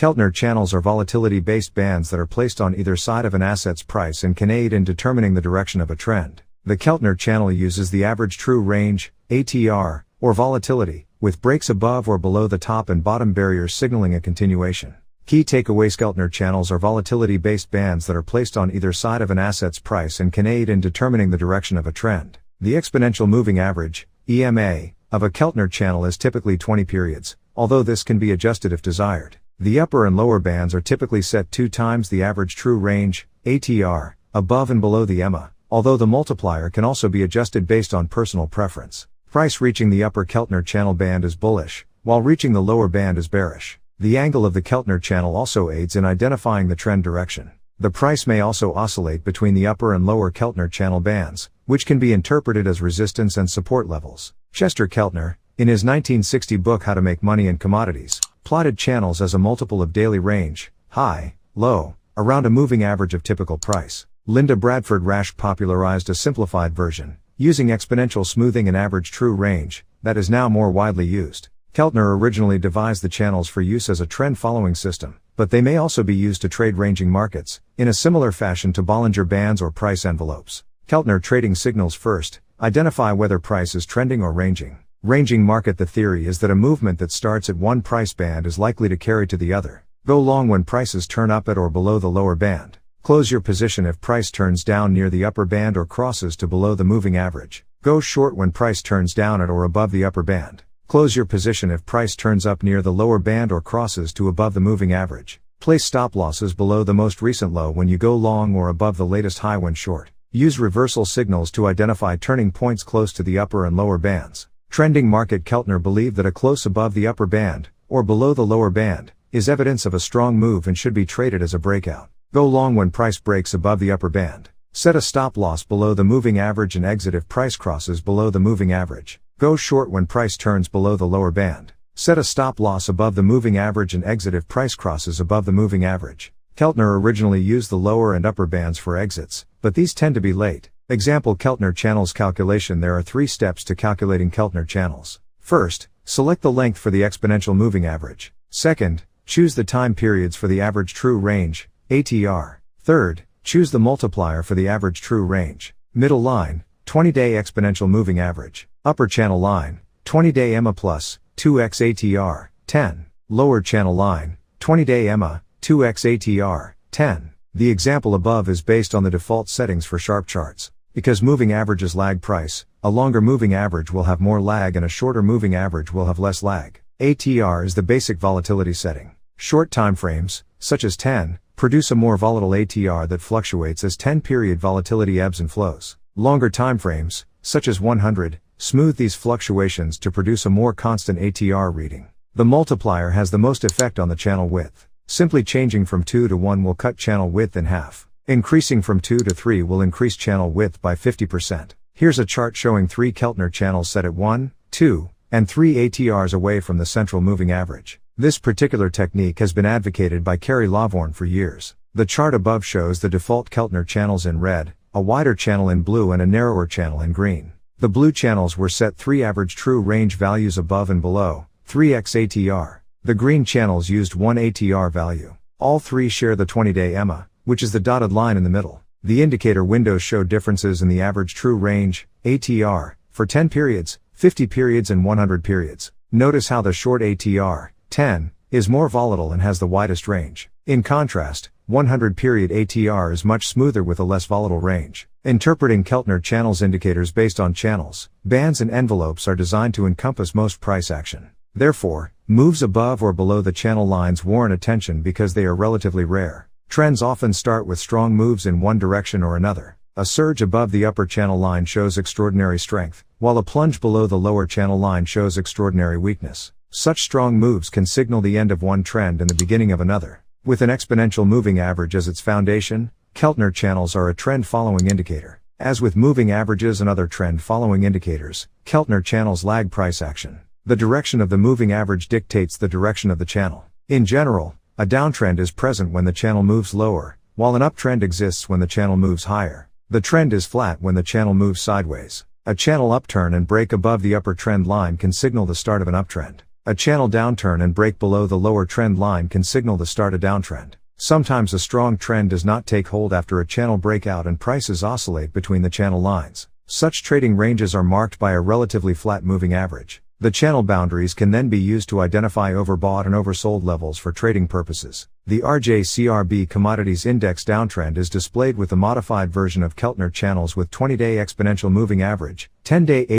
Keltner channels are volatility-based bands that are placed on either side of an asset's price and can aid in determining the direction of a trend. The Keltner channel uses the average true range, ATR, or volatility, with breaks above or below the top and bottom barriers signaling a continuation. Key takeaways: Keltner channels are volatility-based bands that are placed on either side of an asset's price and can aid in determining the direction of a trend. The exponential moving average, EMA, of a Keltner channel is typically 20 periods, although this can be adjusted if desired. The upper and lower bands are typically set 2 times the average true range, ATR, above and below the EMA, although the multiplier can also be adjusted based on personal preference. Price reaching the upper Keltner channel band is bullish, while reaching the lower band is bearish. The angle of the Keltner channel also aids in identifying the trend direction. The price may also oscillate between the upper and lower Keltner channel bands, which can be interpreted as resistance and support levels. Chester Keltner, in his 1960 book How to Make Money in Commodities, plotted channels as a multiple of daily range, high, low, around a moving average of typical price. Linda Bradford Rash popularized a simplified version, using exponential smoothing and average true range, that is now more widely used. Keltner originally devised the channels for use as a trend-following system, but they may also be used to trade ranging markets, in a similar fashion to Bollinger Bands or price envelopes. Keltner trading signals: first, identify whether price is trending or ranging. Ranging market: the theory is that a movement that starts at one price band is likely to carry to the other. Go long when prices turn up at or below the lower band. Close your position if price turns down near the upper band or crosses to below the moving average. Go short when price turns down at or above the upper band. Close your position if price turns up near the lower band or crosses to above the moving average. Place stop losses below the most recent low when you go long or above the latest high when short. Use reversal signals to identify turning points close to the upper and lower bands. Trending market: Keltner believed that a close above the upper band, or below the lower band, is evidence of a strong move and should be traded as a breakout. Go long when price breaks above the upper band. Set a stop loss below the moving average and exit if price crosses below the moving average. Go short when price turns below the lower band. Set a stop loss above the moving average and exit if price crosses above the moving average. Keltner originally used the lower and upper bands for exits, but these tend to be late. Example: Keltner channels calculation. There are 3 steps to calculating Keltner channels. First, select the length for the exponential moving average. Second, choose the time periods for the average true range, ATR. Third, choose the multiplier for the average true range. Middle line, 20-day exponential moving average. Upper channel line, 20-day EMA plus, 2x ATR, 10. Lower channel line, 20-day EMA, 2x ATR, 10. The example above is based on the default settings for sharp charts. Because moving averages lag price, a longer moving average will have more lag and a shorter moving average will have less lag. ATR is the basic volatility setting. Short time frames, such as 10, produce a more volatile ATR that fluctuates as 10-period volatility ebbs and flows. Longer time frames, such as 100, smooth these fluctuations to produce a more constant ATR reading. The multiplier has the most effect on the channel width. Simply changing from 2 to 1 will cut channel width in half. Increasing from 2 to 3 will increase channel width by 50%. Here's a chart showing 3 Keltner channels set at 1, 2, and 3 ATRs away from the central moving average. This particular technique has been advocated by Kerry Lavorn for years. The chart above shows the default Keltner channels in red, a wider channel in blue and a narrower channel in green. The blue channels were set 3 average true range values above and below, 3x ATR. The green channels used 1 ATR value. All 3 share the 20-day EMA, which is the dotted line in the middle. The indicator windows show differences in the average true range, ATR, for 10 periods, 50 periods and 100 periods. Notice how the short ATR, 10, is more volatile and has the widest range. In contrast, 100-period ATR is much smoother with a less volatile range. Interpreting Keltner channels: indicators based on channels, bands and envelopes are designed to encompass most price action. Therefore, moves above or below the channel lines warrant attention because they are relatively rare. Trends often start with strong moves in one direction or another. A surge above the upper channel line shows extraordinary strength, while a plunge below the lower channel line shows extraordinary weakness. Such strong moves can signal the end of one trend and the beginning of another. With an exponential moving average as its foundation, Keltner channels are a trend-following indicator. As with moving averages and other trend-following indicators, Keltner channels lag price action. The direction of the moving average dictates the direction of the channel. In general, a downtrend is present when the channel moves lower, while an uptrend exists when the channel moves higher. The trend is flat when the channel moves sideways. A channel upturn and break above the upper trend line can signal the start of an uptrend. A channel downturn and break below the lower trend line can signal the start of downtrend. Sometimes a strong trend does not take hold after a channel breakout and prices oscillate between the channel lines. Such trading ranges are marked by a relatively flat moving average. The channel boundaries can then be used to identify overbought and oversold levels for trading purposes. The RJCRB Commodities Index downtrend is displayed with the modified version of Keltner channels with 20-day exponential moving average, 10-day